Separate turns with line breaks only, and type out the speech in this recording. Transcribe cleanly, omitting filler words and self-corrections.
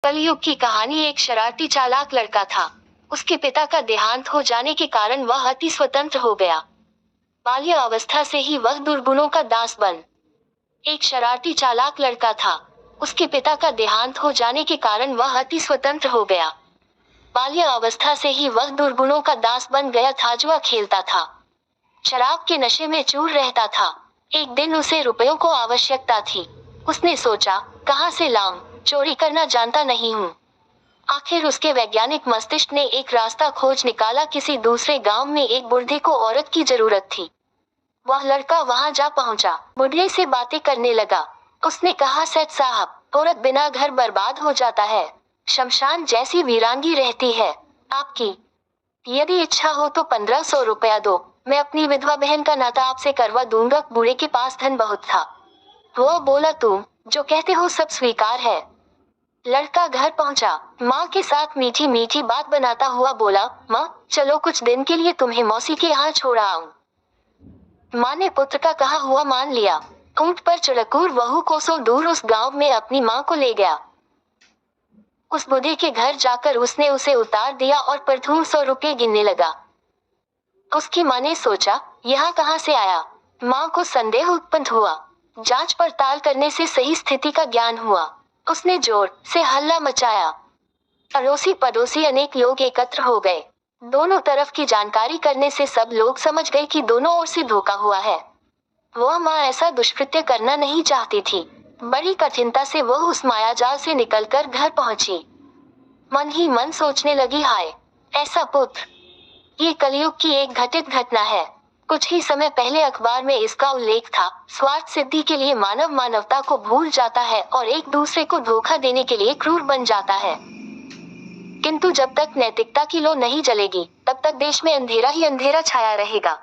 कलयुग की कहानी। एक शरारती चालाक लड़का था। उसके पिता का देहांत हो जाने के कारण वह अति स्वतंत्र हो गया। बाल्य अवस्था से ही वह दुर्गुणों का दास बन। एक शरारती चालाक लड़का था। उसके पिता का देहांत हो जाने के कारण वह अति स्वतंत्र हो गया। बाल्य अवस्था से ही वह दुर्गुणों का दास बन गया था। जुआ खेलता था, शराब के नशे में चूर रहता था। एक दिन उसे रुपयों को आवश्यकता थी। उसने सोचा, कहां से लाऊं, चोरी करना जानता नहीं हूँ। आखिर उसके वैज्ञानिक मस्तिष्क ने एक रास्ता खोज निकाला। किसी दूसरे गांव में एक बूढ़े को औरत की जरूरत थी। वह लड़का वहां जा पहुंचा, बूढ़े से बातें करने लगा। उसने कहा, सेठ साहब, औरत बिना घर बर्बाद हो जाता है, शमशान जैसी वीरांगी रहती है। आपकी यदि इच्छा हो तो 1500 रुपया दो, मैं अपनी विधवा बहन का नाता आपसे करवा दूंगा। बूढ़े के पास धन बहुत था। वह बोला, तुम जो कहते हो सब स्वीकार है। लड़का घर पहुंचा, माँ के साथ मीठी मीठी बात बनाता हुआ बोला, माँ चलो कुछ दिन के लिए तुम्हें मौसी के यहाँ छोड़ा आऊं। माँ ने पुत्र का कहा हुआ मान लिया। ऊंट पर चढ़कर वहू कोसों दूर उस गांव में अपनी माँ को ले गया। उस बूढ़े के घर जाकर उसने उसे उतार दिया और प्रथम 100 रुपये गिनने लगा। उसकी माँ ने सोचा, यहाँ कहाँ से आया। माँ को संदेह उत्पन्न हुआ। जांच पड़ताल करने से सही स्थिति का ज्ञान हुआ। उसने जोर से हल्ला मचाया। अड़ोसी पड़ोसी अनेक लोग एकत्र हो गए। दोनों तरफ की जानकारी करने से सब लोग समझ गए कि दोनों ओर से धोखा हुआ है। वह माँ ऐसा दुष्कृत्य करना नहीं चाहती थी। बड़ी कठिनता से वह उस मायाजाल से निकलकर घर पहुंची। मन ही मन सोचने लगी, हाय ऐसा पुत्र। ये कलयुग की एक घटित घटना है। कुछ ही समय पहले अखबार में इसका उल्लेख था। स्वार्थ सिद्धि के लिए मानव मानवता को भूल जाता है और एक दूसरे को धोखा देने के लिए क्रूर बन जाता है। किंतु जब तक नैतिकता की लौ नहीं जलेगी, तब तक देश में अंधेरा ही अंधेरा छाया रहेगा।